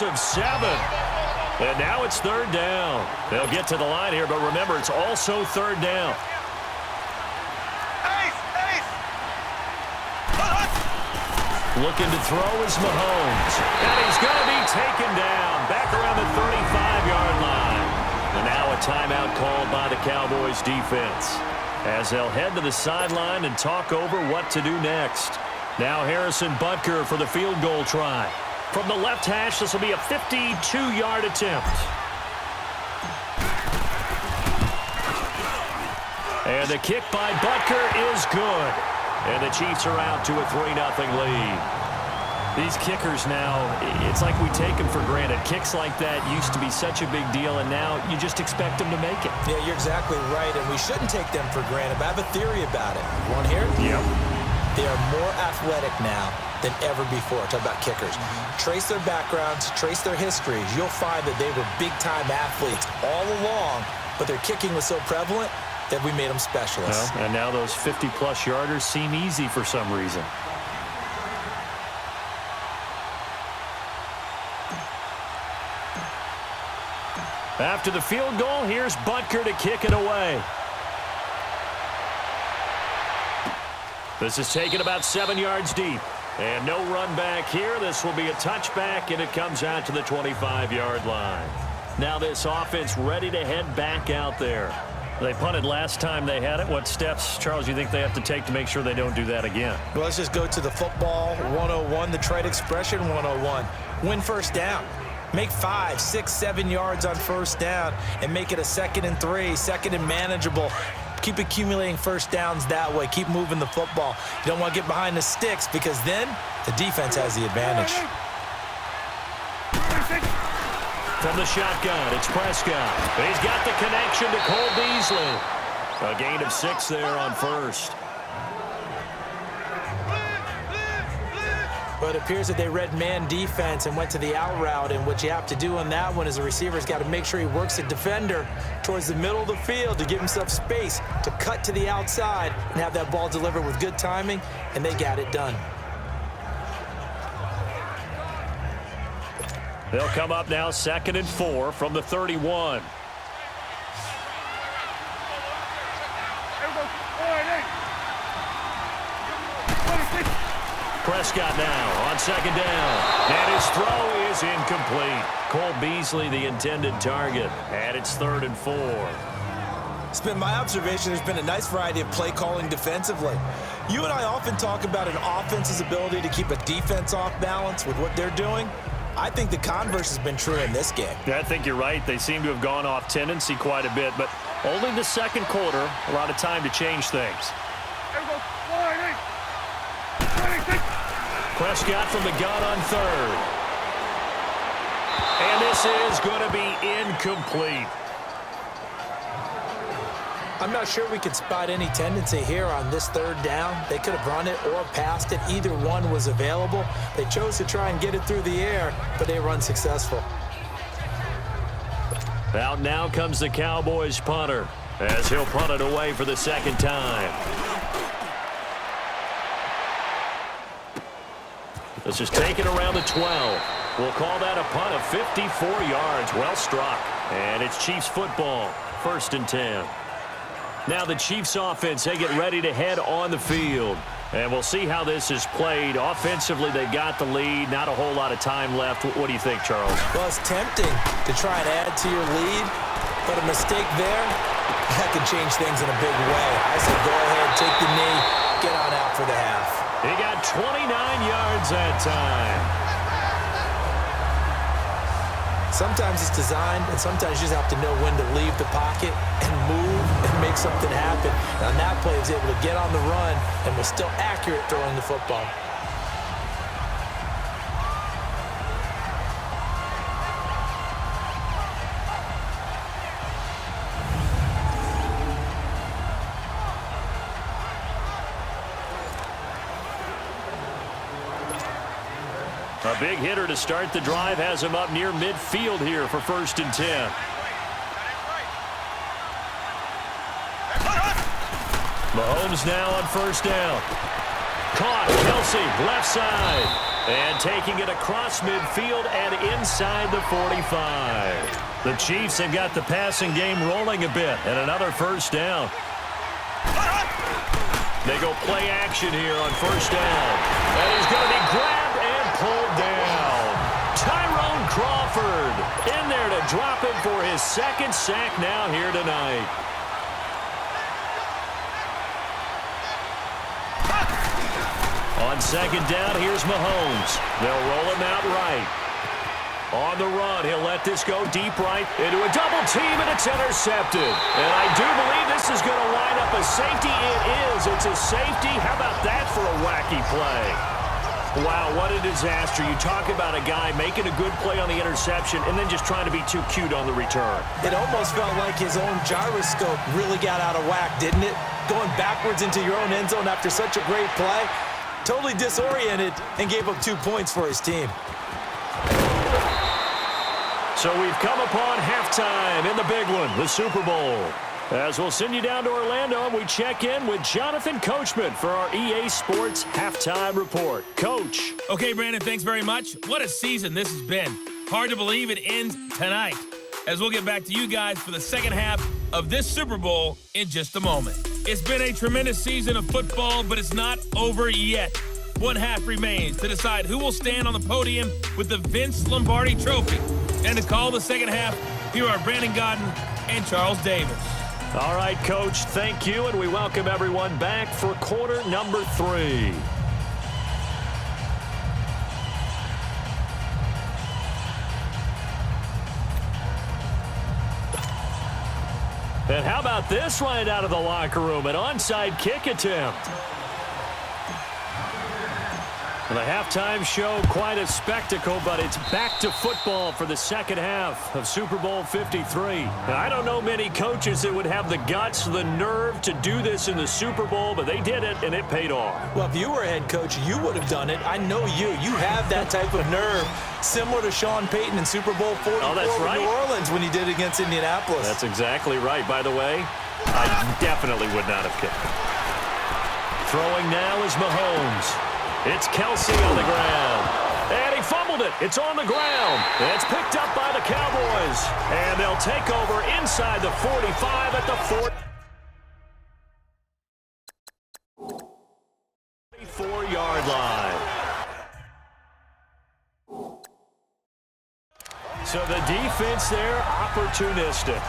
loss of 7. And now it's 3rd down. They'll get to the line here, but remember, it's also 3rd down. Looking to throw is Mahomes. And he's going to be taken down back around the 35-yard line. And now a timeout called by the Cowboys defense, as they'll head to the sideline and talk over what to do next. Now Harrison Butker for the field goal try. From the left hash, this will be a 52-yard attempt. And the kick by Butker is good. And the Chiefs are out to a 3-0 lead. These kickers now, it's like we take them for granted. Kicks like that used to be such a big deal, and now you just expect them to make it. Yeah, you're exactly right, and we shouldn't take them for granted. But I have a theory about it. You want to hear it? Yep. They are more athletic now than ever before. Talk about kickers. Trace their backgrounds, trace their histories. You'll find that they were big-time athletes all along, but their kicking was so prevalent that we made them specialists. Well, and now those 50-plus yarders seem easy for some reason. After the field goal, here's Butker to kick it away. This is taken about 7 yards deep. And no run back here. This will be a touchback, and it comes out to the 25-yard line. Now this offense ready to head back out there. They punted last time they had it. What steps, Charles, you think they have to take to make sure they don't do that again? Well, let's just go to the football 101, the trade expression 101. Win first down. Make 5, 6, 7 yards on first down and make it a 2nd and 3, 2nd and manageable. Keep accumulating first downs that way. Keep moving the football. You don't want to get behind the sticks because then the defense has the advantage. From the shotgun, it's Prescott. He's got the connection to Cole Beasley. A gain of 6 there on first. But it appears that they read man defense and went to the out route, and what you have to do on that one is the receiver's got to make sure he works the defender towards the middle of the field to give himself space to cut to the outside and have that ball delivered with good timing, and they got it done. They'll come up now 2nd and 4 from the 31. Prescott now on 2nd down. And his throw is incomplete. Cole Beasley, the intended target. And it's 3rd and 4. It's been my observation there's been a nice variety of play calling defensively. You and I often talk about an offense's ability to keep a defense off balance with what they're doing. I think the converse has been true in this game. Yeah, I think you're right. They seem to have gone off tendency quite a bit, but only the 2nd quarter, a lot of time to change things. Prescott from the gun on 3rd. And this is going to be incomplete. I'm not sure we could spot any tendency here on this 3rd down. They could have run it or passed it. Either one was available. They chose to try and get it through the air, but they were unsuccessful. Out now comes the Cowboys punter, as he'll punt it away for the 2nd time. This is taken around the 12. We'll call that a punt of 54 yards. Well struck. And it's Chiefs football. 1st and 10. Now the Chiefs offense, they get ready to head on the field. And we'll see how this is played. Offensively, they got the lead. Not a whole lot of time left. What do you think, Charles? Well, it's tempting to try and add to your lead, but a mistake there, that could change things in a big way. I said go ahead, take the knee, get on out for the half. He got 29 yards that time. Sometimes it's designed, and sometimes you just have to know when to leave the pocket and move and make something happen. And on that play, he was able to get on the run and was still accurate throwing the football. A big hitter to start the drive has him up near midfield here for 1st and 10. Mahomes now on 1st down. Caught. Kelsey, left side. And taking it across midfield and inside the 45. The Chiefs have got the passing game rolling a bit, and another first down. They go play action here on first down. And he's going to be grabbed and pulled down. Tyrone Crawford in there to drop him for his second sack now here tonight. On second down, here's Mahomes. They'll roll him out right. On the run, he'll let this go deep right into a double team, and it's intercepted. And I do believe this is going to line up a safety. It is. It's a safety. How about that for a wacky play? Wow, what a disaster. You talk about a guy making a good play on the interception and then just trying to be too cute on the return. It almost felt like his own gyroscope really got out of whack, didn't it? Going backwards into your own end zone after such a great play. Totally disoriented and gave up 2 points for his team. So we've come upon halftime in the big one, the Super Bowl. As we'll send you down to Orlando, and we check in with Jonathan Coachman for our EA Sports Halftime Report. Coach. Okay, Brandon, thanks very much. What a season this has been. Hard to believe it ends tonight, as we'll get back to you guys for the second half of this Super Bowl in just a moment. It's been a tremendous season of football, but it's not over yet. One half remains to decide who will stand on the podium with the Vince Lombardi Trophy. And to call the second half, here are Brandon Godden and Charles Davis. All right, Coach, thank you, and we welcome everyone back for quarter number 3. And how about this right out of the locker room, an onside kick attempt. The halftime show, quite a spectacle, but it's back to football for the second half of Super Bowl 53. Now, I don't know many coaches that would have the guts, the nerve to do this in the Super Bowl, but they did it, and it paid off. Well, if you were a head coach, you would have done it. I know you. You have that type of nerve, similar to Sean Payton in Super Bowl 44 right. in New Orleans when he did it against Indianapolis. That's exactly right. By the way, I definitely would not have kicked. Throwing now is Mahomes. It's Kelsey on the ground. And he fumbled it. It's on the ground. It's picked up by the Cowboys. And they'll take over inside the 45 at the 44-yard line. So the defense there, opportunistic.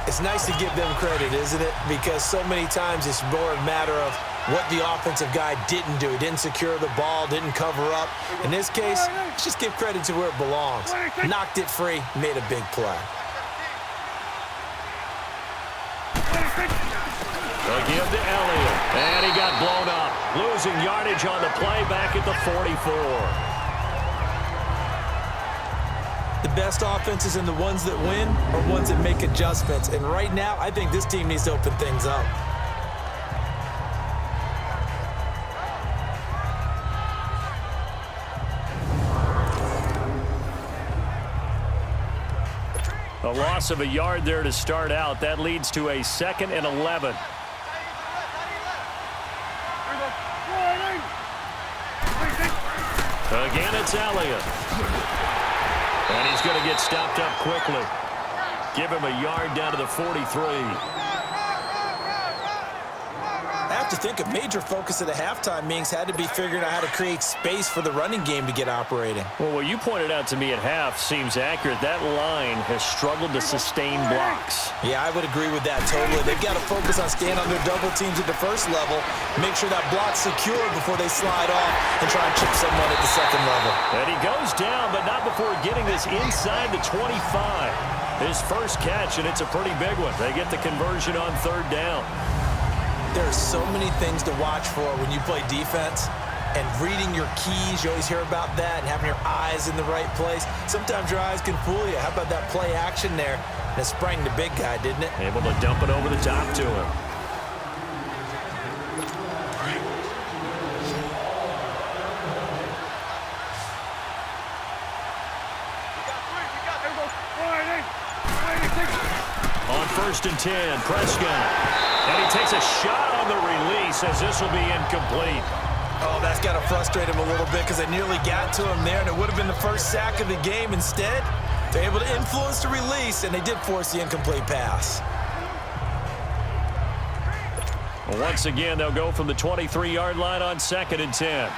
It's nice to give them credit, isn't it? Because so many times it's more a matter of what the offensive guy didn't do. He didn't secure the ball, didn't cover up. In this case, let's just give credit to where it belongs. Knocked it free, made a big play. They'll give to Elliott. And he got blown up. Losing yardage on the play back at the 44. The best offenses and the ones that win are ones that make adjustments. And right now, I think this team needs to open things up. A loss of a yard there to start out. That leads to a 2nd and 11. Again, it's Elliott. And he's going to get stopped up quickly. Give him a yard down to the 43. I have to think a major focus of the halftime meetings had to be figuring out how to create space for the running game to get operating. Well, what you pointed out to me at half seems accurate. That line has struggled to sustain blocks. Yeah, I would agree with that totally. They've got to focus on staying on their double teams at the first level, make sure that block's secure before they slide off and try and chip someone at the second level. And he goes down, but not before getting this inside the 25. His first catch, and it's a pretty big one. They get the conversion on 3rd down. There are so many things to watch for when you play defense, and reading your keys, you always hear about that, and having your eyes in the right place. Sometimes your eyes can fool you. How about that play action there? And it sprang the big guy, didn't it? Able to dump it over the top to him. On 1st and 10, Prescott. And he takes a shot on the release as this will be incomplete. Oh, that's got to frustrate him a little bit because they nearly got to him there, and it would have been the first sack of the game. Instead, they're able to influence the release, and they did force the incomplete pass. Once again, they'll go from the 23-yard line on 2nd and 10.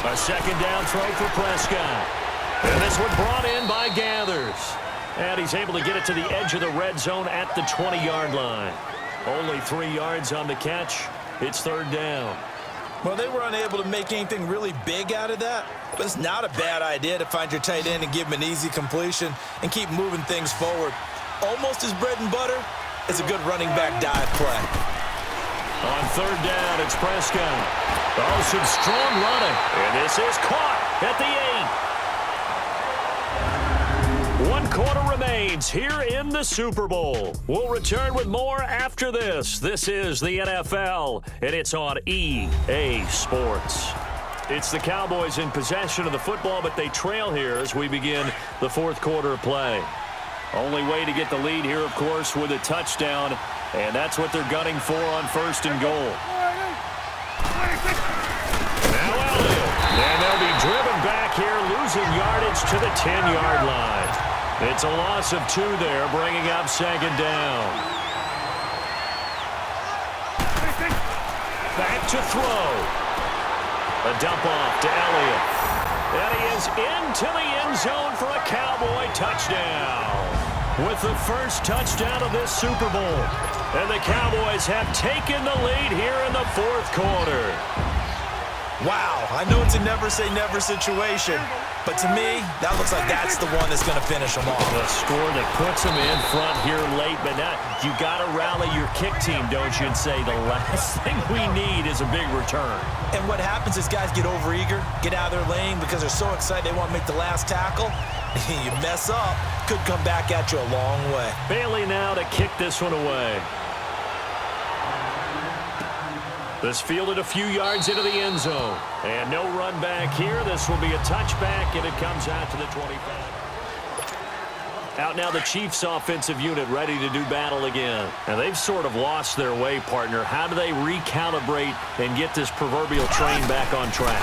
A second down throw for Prescott. And this one brought in by Gathers. And he's able to get it to the edge of the red zone at the 20-yard line. Only 3 yards on the catch. It's 3rd down. Well, they were unable to make anything really big out of that, but it's not a bad idea to find your tight end and give him an easy completion and keep moving things forward. Almost his bread and butter is a good running back dive play. On 3rd down, it's Prescott. Oh, some strong running. And this is caught at the 8. 1 quarter remains here in the Super Bowl. We'll return with more after this. This is the NFL, and it's on EA Sports. It's the Cowboys in possession of the football, but they trail here as we begin the 4th quarter of play. Only way to get the lead here, of course, with a touchdown, and that's what they're gunning for on 1st and goal. Now Elliott, and they'll be driven back here, losing yardage to the 10-yard line. It's a loss of 2 there, bringing up 2nd down. Back to throw. A dump off to Elliott. And he is into the end zone for a Cowboy touchdown. With the first touchdown of this Super Bowl. And the Cowboys have taken the lead here in the 4th quarter. Wow, I know it's a never-say-never situation, but to me, that looks like that's the one that's going to finish them off. The score that puts them in front here late, but now you got to rally your kick team, don't you, and say the last thing we need is a big return. And what happens is guys get overeager, get out of their lane because they're so excited they want to make the last tackle. You mess up, could come back at you a long way. Bailey now to kick this one away. This fielded a few yards into the end zone. And no run back here. This will be a touchback, and it comes out to the 25. Out now the Chiefs offensive unit ready to do battle again. And they've sort of lost their way, partner. How do they recalibrate and get this proverbial train back on track?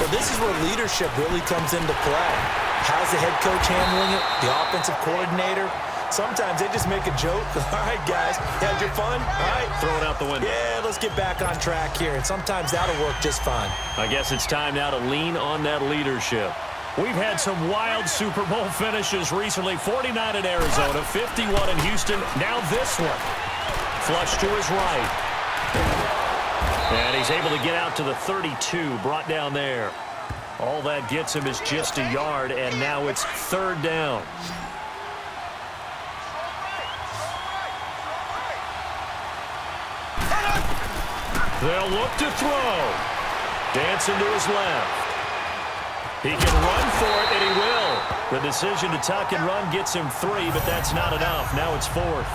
Well, this is where leadership really comes into play. How's the head coach handling it? The offensive coordinator? Sometimes they just make a joke. All right, guys, you had your fun? All right. Throw it out the window. Yeah, let's get back on track here. And sometimes that'll work just fine. I guess it's time now to lean on that leadership. We've had some wild Super Bowl finishes recently. 49 in Arizona, 51 in Houston. Now this one. Flush to his right. And he's able to get out to the 32, brought down there. All that gets him is just a yard, and now it's 3rd down. They'll look to throw. Dancing to his left. He can run for it, and he will. The decision to tuck and run gets him 3, but that's not enough. Now it's 4th.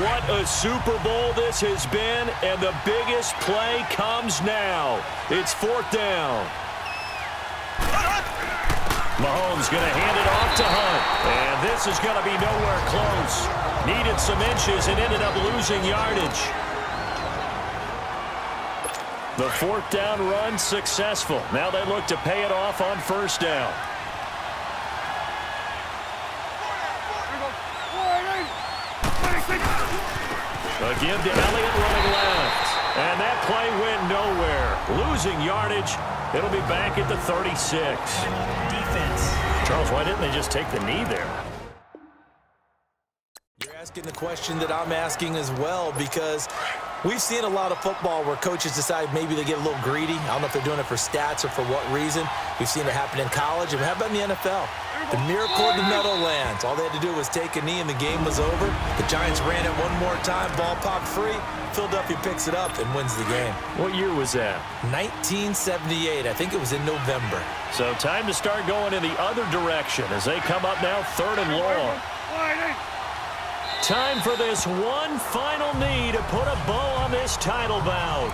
What a Super Bowl this has been, and the biggest play comes now. It's 4th down. Mahomes going to hand it off to Hunt. And this is going to be nowhere close. Needed some inches and ended up losing yardage. The 4th down run successful. Now they look to pay it off on 1st down. A give to Elliott running left. And that play went nowhere. Losing yardage. It'll be back at the 36. Defense. Charles, why didn't they just take the knee there? You're asking the question that I'm asking as well, because we've seen a lot of football where coaches decide maybe they get a little greedy. I don't know if they're doing it for stats or for what reason. We've seen it happen in college. And how about in the NFL? The miracle of the Meadowlands. All they had to do was take a knee and the game was over. The Giants ran it one more time. Ball popped free. Philadelphia picks it up and wins the game. What year was that? 1978. I think it was in November. So time to start going in the other direction as they come up now 3rd and long. Time for this one final knee to put a bow on this title bout.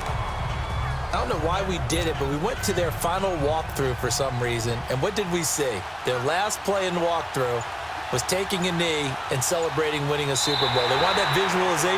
I don't know why we did it, but we went to their final walkthrough for some reason, and what did we see? Their last play in the walkthrough was taking a knee and celebrating winning a Super Bowl. They wanted that visualization.